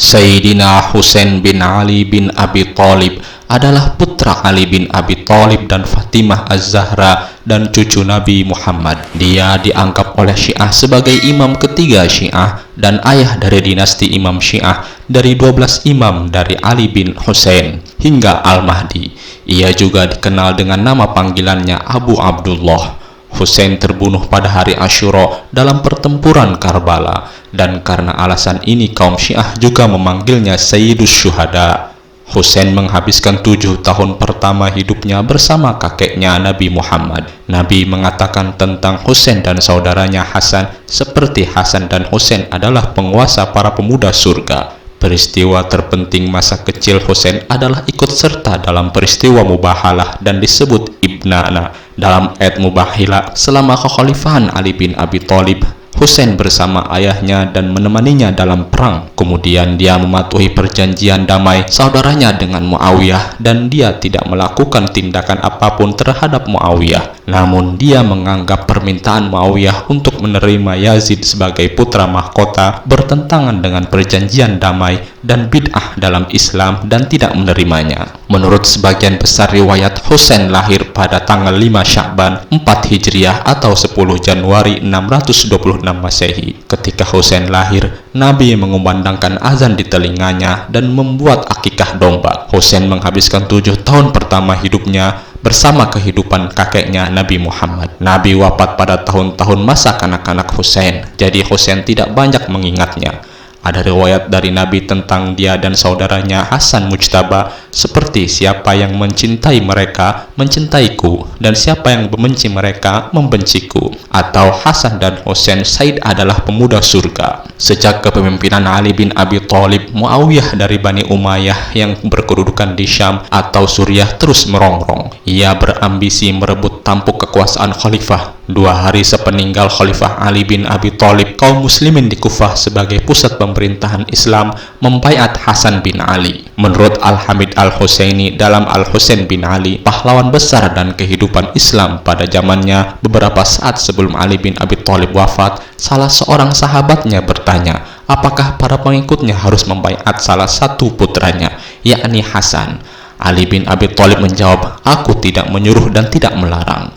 Sayyidina Husain bin Ali bin Abi Thalib adalah putra Ali bin Abi Thalib dan Fatimah Az-Zahra dan cucu Nabi Muhammad. Dia dianggap oleh Syiah sebagai imam ketiga Syiah dan ayah dari dinasti Imam Syiah dari 12 imam dari Ali bin Husain hingga Al-Mahdi. Ia juga dikenal dengan nama panggilannya Abu Abdullah. Husain terbunuh pada hari Asyura dalam pertempuran Karbala, dan karena alasan ini kaum Syiah juga memanggilnya Sayyidus Syuhada. Husain menghabiskan 7 tahun pertama hidupnya bersama kakeknya Nabi Muhammad. Nabi mengatakan tentang Husain dan saudaranya Hasan, seperti Hasan dan Husain adalah penguasa para pemuda surga. Peristiwa terpenting masa kecil Husain adalah ikut serta dalam peristiwa Mubahalah dan disebut Ibnana dalam ayat Mubahilah. Selama kekhalifahan Ali bin Abi Thalib, Husain bersama ayahnya dan menemaninya dalam perang. Kemudian dia mematuhi perjanjian damai saudaranya dengan Muawiyah dan dia tidak melakukan tindakan apapun terhadap Muawiyah. Namun dia menganggap permintaan Muawiyah untuk menerima Yazid sebagai putra mahkota bertentangan dengan perjanjian damai dan bid'ah dalam Islam dan tidak menerimanya. Menurut sebagian besar riwayat, Husain lahir pada tanggal 5 Sya'ban 4 Hijriah atau 10 Januari 626 Masehi. Ketika Husain lahir, Nabi mengumandangkan azan di telinganya dan membuat akikah domba. Husain menghabiskan 7 tahun pertama hidupnya bersama kehidupan kakeknya Nabi Muhammad. Nabi wafat pada tahun-tahun masa kanak-kanak Husain, jadi Husain tidak banyak mengingatnya. Ada riwayat dari Nabi tentang dia dan saudaranya Hasan Mujtaba, seperti siapa yang mencintai mereka mencintaiku, dan siapa yang membenci mereka membenciku. Atau Hasan dan Husain Said adalah pemuda surga. Sejak kepemimpinan Ali bin Abi Thalib, Muawiyah dari Bani Umayyah yang berkedudukan di Syam atau Suriah terus merongrong. Ia berambisi merebut tampuk kekuasaan khalifah. 2 hari sepeninggal Khalifah Ali bin Abi Thalib, kaum muslimin di Kufah sebagai pusat pemerintahan Islam membaiat Hasan bin Ali. Menurut Al-Hamid Al-Husaini dalam Al-Husain bin Ali, pahlawan besar dan kehidupan Islam pada zamannya, beberapa saat sebelum Ali bin Abi Thalib wafat, salah seorang sahabatnya bertanya, apakah para pengikutnya harus membaiat salah satu putranya, yakni Hasan? Ali bin Abi Thalib menjawab, aku tidak menyuruh dan tidak melarang.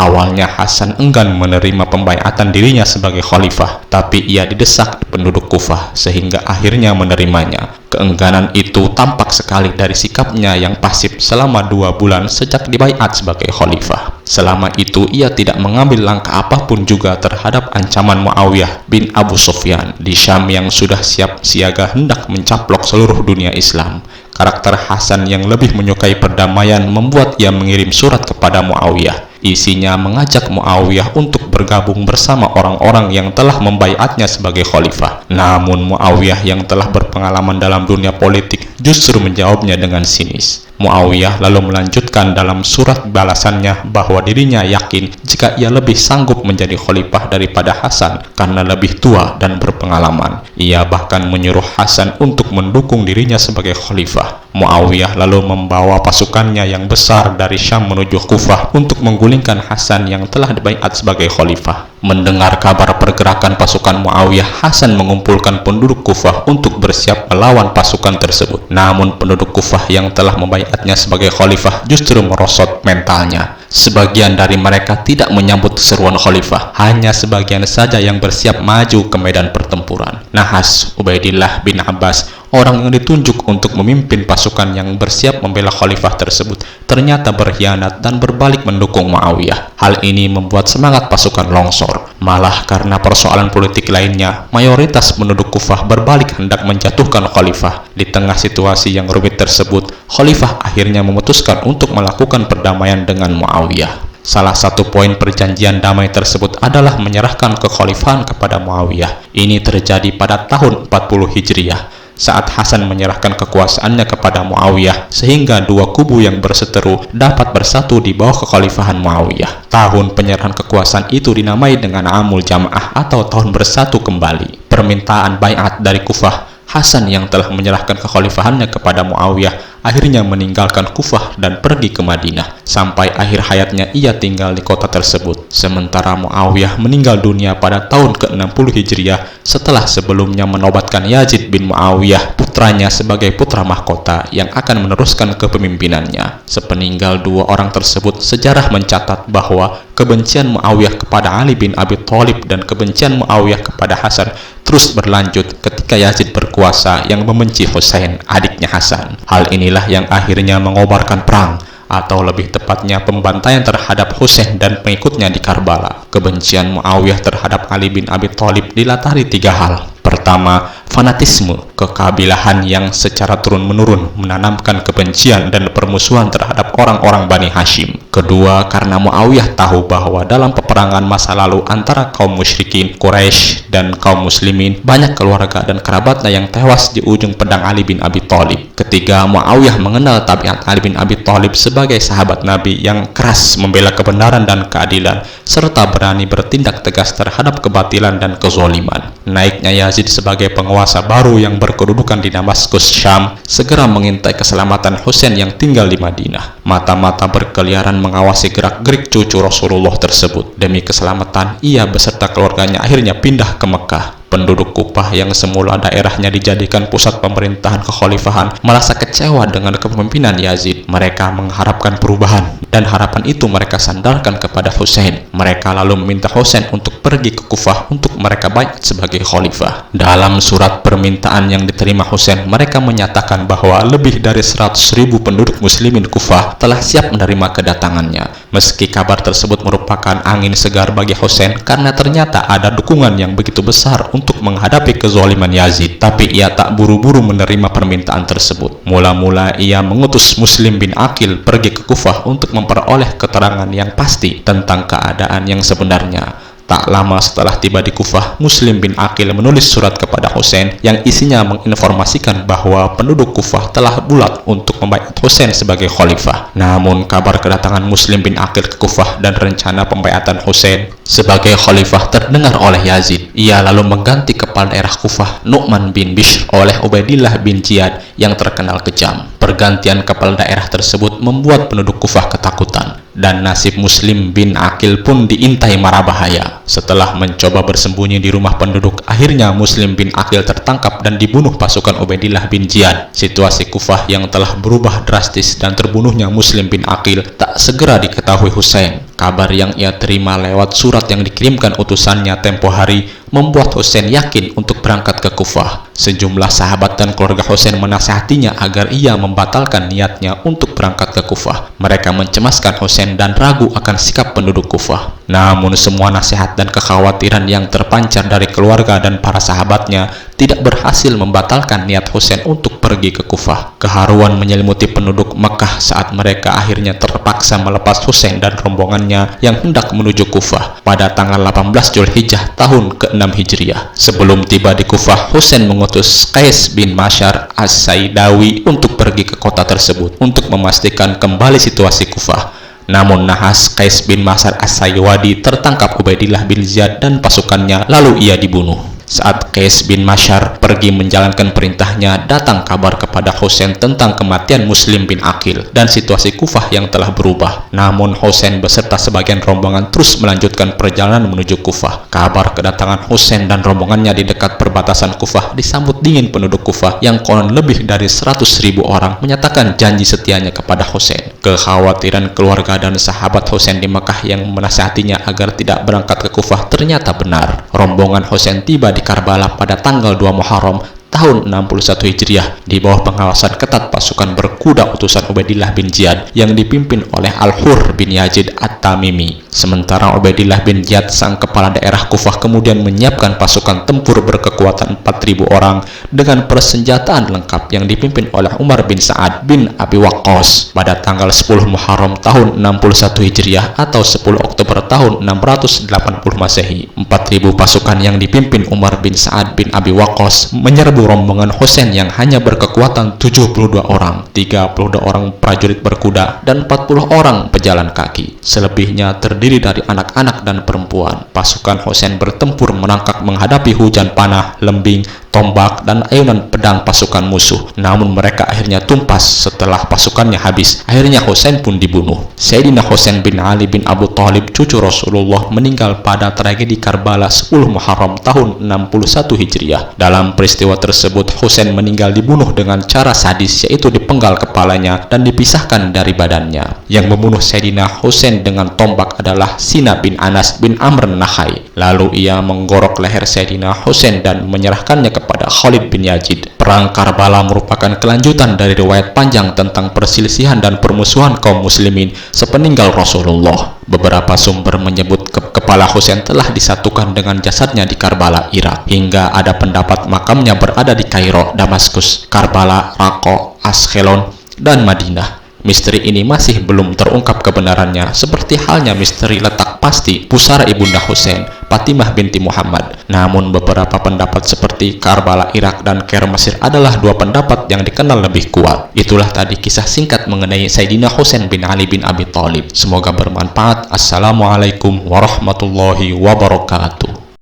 Awalnya Hasan enggan menerima pembaiatan dirinya sebagai khalifah, tapi ia didesak penduduk Kufah sehingga akhirnya menerimanya. Keengganan itu tampak sekali dari sikapnya yang pasif selama 2 bulan sejak dibaiat sebagai khalifah. Selama itu ia tidak mengambil langkah apapun juga terhadap ancaman Muawiyah bin Abu Sufyan di Syam yang sudah siap siaga hendak mencaplok seluruh dunia Islam. Karakter Hasan yang lebih menyukai perdamaian membuat ia mengirim surat kepada Muawiyah. Isinya mengajak Muawiyah untuk bergabung bersama orang-orang yang telah membaiatnya sebagai khalifah. Namun Muawiyah yang telah berpengalaman dalam dunia politik justru menjawabnya dengan sinis. Muawiyah lalu melanjutkan dalam surat balasannya bahwa dirinya yakin jika ia lebih sanggup menjadi khalifah daripada Hasan karena lebih tua dan berpengalaman. Ia bahkan menyuruh Hasan untuk mendukung dirinya sebagai khalifah. Muawiyah lalu membawa pasukannya yang besar dari Syam menuju Kufah untuk menggulingkan Hasan yang telah dibaiat sebagai khalifah. Mendengar kabar pergerakan pasukan Muawiyah, Hasan mengumpulkan penduduk Kufah untuk bersiap melawan pasukan tersebut. Namun penduduk Kufah yang telah membaiatnya sebagai khalifah justru merosot mentalnya. Sebagian dari mereka tidak menyambut seruan khalifah, hanya sebagian saja yang bersiap maju ke medan pertempuran. Nahas Ubaidillah bin Abbas, orang yang ditunjuk untuk memimpin pasukan yang bersiap membela khalifah tersebut, ternyata berkhianat dan berbalik mendukung Muawiyah. Hal ini membuat semangat pasukan longsor. Malah karena persoalan politik lainnya, mayoritas penduduk Kufah berbalik hendak menjatuhkan khalifah. Di tengah situasi yang rumit tersebut, khalifah akhirnya memutuskan untuk melakukan perdamaian dengan Muawiyah. Salah satu poin perjanjian damai tersebut adalah menyerahkan kekhalifahan kepada Muawiyah. Ini terjadi pada tahun 40 Hijriah, saat Hasan menyerahkan kekuasaannya kepada Muawiyah, sehingga 2 kubu yang berseteru dapat bersatu di bawah kekhalifahan Muawiyah. Tahun penyerahan kekuasaan itu dinamai dengan Amul Jamaah atau tahun bersatu kembali. Permintaan baiat dari Kufah, Hasan yang telah menyerahkan kekhalifahannya kepada Muawiyah akhirnya meninggalkan Kufah dan pergi ke Madinah. Sampai akhir hayatnya ia tinggal di kota tersebut. Sementara Muawiyah meninggal dunia pada tahun ke-60 Hijriah setelah sebelumnya menobatkan Yazid bin Muawiyah putra putranya sebagai putra mahkota yang akan meneruskan kepemimpinannya. Sepeninggal dua orang tersebut, sejarah mencatat bahwa kebencian Muawiyah kepada Ali bin Abi Thalib dan kebencian Muawiyah kepada Hasan terus berlanjut ketika Yazid berkuasa yang membenci Husain, adiknya Hasan. Hal inilah yang akhirnya mengobarkan perang, atau lebih tepatnya pembantaian terhadap Husain dan pengikutnya di Karbala. Kebencian Muawiyah terhadap Ali bin Abi Thalib dilatari tiga hal. Pertama, fanatisme, kekabilahan yang secara turun-menurun menanamkan kebencian dan permusuhan terhadap orang-orang Bani Hashim. Kedua, karena Muawiyah tahu bahwa dalam peperangan masa lalu antara kaum musyrikin Quraisy dan kaum muslimin, banyak keluarga dan kerabatnya yang tewas di ujung pedang Ali bin Abi Thalib. Ketiga, Muawiyah mengenal tabiat Ali bin Abi Thalib sebagai sahabat Nabi yang keras membela kebenaran dan keadilan, serta berani bertindak tegas terhadap kebatilan dan kezaliman. Naiknya Yazid sebagai penguasa baru yang berkedudukan di Damaskus, Syam, segera mengintai keselamatan Husain yang tinggal di Madinah. Mata-mata berkeliaran mengawasi gerak-gerik cucu Rasulullah tersebut. Demi keselamatan, ia beserta keluarganya akhirnya pindah ke Mekah. Penduduk Kufah yang semula daerahnya dijadikan pusat pemerintahan kekhalifahan merasa kecewa dengan kepemimpinan Yazid. Mereka mengharapkan perubahan, dan harapan itu mereka sandarkan kepada Husain. Mereka lalu meminta Husain untuk pergi ke Kufah untuk mereka baiat sebagai khalifah. Dalam surat permintaan yang diterima Husain, mereka menyatakan bahwa lebih dari 100.000 penduduk muslimin Kufah telah siap menerima kedatangannya. Meski kabar tersebut merupakan angin segar bagi Husain karena ternyata ada dukungan yang begitu besar untuk menghadapi kezaliman Yazid, tapi ia tak buru-buru menerima permintaan tersebut. Mula-mula ia mengutus Muslim bin Aqil pergi ke Kufah untuk memperoleh keterangan yang pasti tentang keadaan yang sebenarnya. Tak lama setelah tiba di Kufah, Muslim bin Aqil menulis surat kepada Husain yang isinya menginformasikan bahwa penduduk Kufah telah bulat untuk membaiat Husain sebagai khalifah. Namun kabar kedatangan Muslim bin Aqil ke Kufah dan rencana pembaiatan Husain sebagai khalifah terdengar oleh Yazid. Ia lalu mengganti kepala daerah Kufah, Nu'man bin Bishr, oleh Ubaidillah bin Ziyad yang terkenal kejam. Pergantian kepala daerah tersebut membuat penduduk Kufah ketakutan, dan nasib Muslim bin Aqil pun diintai mara bahaya. Setelah mencoba bersembunyi di rumah penduduk, akhirnya Muslim bin Aqil tertangkap dan dibunuh pasukan Ubaidillah bin Ziyad. Situasi Kufah yang telah berubah drastis dan terbunuhnya Muslim bin Aqil tak segera diketahui Husain. Kabar yang ia terima lewat surat yang dikirimkan utusannya tempo hari membuat Husain yakin untuk berangkat ke Kufah. Sejumlah sahabat dan keluarga Husain menasihatinya agar ia membatalkan niatnya untuk berangkat ke Kufah. Mereka mencemaskan Husain dan ragu akan sikap penduduk Kufah. Namun semua nasihat dan kekhawatiran yang terpancar dari keluarga dan para sahabatnya tidak berhasil membatalkan niat Husain untuk pergi ke Kufah. Keharuan menyelimuti penduduk Mekah saat mereka akhirnya terpaksa melepas Husain dan rombongannya yang hendak menuju Kufah pada tanggal 18 Zulhijjah tahun ke-6 Hijriah. Sebelum tiba di Kufah, Husain mengutus Qais bin Mashar As-Saidawi untuk pergi ke kota tersebut untuk memastikan kembali situasi Kufah. Namun nahas Qais bin Mashar As-Saywadi tertangkap Ubaidillah bin Ziyad dan pasukannya, lalu ia dibunuh. Saat Qais bin Mashar pergi menjalankan perintahnya, datang kabar kepada Husain tentang kematian Muslim bin Aqil dan situasi Kufah yang telah berubah. Namun Husain beserta sebagian rombongan terus melanjutkan perjalanan menuju Kufah. Kabar kedatangan Husain dan rombongannya di dekat perbatasan Kufah disambut dingin penduduk Kufah yang konon lebih dari 100.000 orang menyatakan janji setianya kepada Husain. Kekhawatiran keluarga dan sahabat Husain di Mekah yang menasihatinya agar tidak berangkat ke Kufah ternyata benar. Rombongan Husain tiba di Karbala pada tanggal 2 Muharram tahun 61 Hijriah di bawah pengawasan ketat pasukan berkuda utusan Ubaidillah bin Ziyad yang dipimpin oleh Al-Hur bin Yazid At-Tamimi. Sementara Ubaidillah bin Ziyad, sang kepala daerah Kufah, kemudian menyiapkan pasukan tempur berkekuatan 4.000 orang dengan persenjataan lengkap yang dipimpin oleh Umar bin Sa'ad bin Abi Waqqas. Pada tanggal 10 Muharram tahun 61 Hijriah atau 10 Oktober tahun 680 Masehi, 4.000 pasukan yang dipimpin Umar bin Sa'ad bin Abi Waqqas menyerbu rombongan Husain yang hanya berkekuatan 72 orang, 32 orang prajurit berkuda, dan 40 orang pejalan kaki. Selebihnya terdiri dari anak-anak dan perempuan. Pasukan Husain bertempur merangkak menghadapi hujan panah, lembing, tombak, dan ayunan pedang pasukan musuh. Namun mereka akhirnya tumpas setelah pasukannya habis. Akhirnya Husain pun dibunuh. Sayyidina Husain bin Ali bin Abu Thalib, cucu Rasulullah, meninggal pada tragedi Karbala 10 Muharram tahun 61 Hijriah. Dalam peristiwa tersebut, Husain meninggal dibunuh dengan cara sadis, yaitu dipenggal kepalanya dan dipisahkan dari badannya. Yang membunuh Sayyidina Husain dengan tombak adalah Sina bin Anas bin Amr Nahai. Lalu ia menggorok leher Sayyidina Husain dan menyerahkannya kepada Khalid bin Yazid. Perang Karbala merupakan kelanjutan dari riwayat panjang tentang perselisihan dan permusuhan kaum muslimin sepeninggal Rasulullah. Beberapa sumber menyebut kepala Husain telah disatukan dengan jasadnya di Karbala, Irak, hingga ada pendapat makamnya berada di Kairo, Damaskus, Karbala, Raqqa, Askelon, dan Madinah. Misteri ini masih belum terungkap kebenarannya, seperti halnya misteri letak pasti pusara ibunda Husain, Fatimah binti Muhammad. Namun beberapa pendapat seperti Karbala, Irak, dan Kairo, Mesir adalah dua pendapat yang dikenal lebih kuat. Itulah tadi kisah singkat mengenai Sayyidina Husain bin Ali bin Abi Thalib. Semoga bermanfaat. Assalamualaikum warahmatullahi wabarakatuh.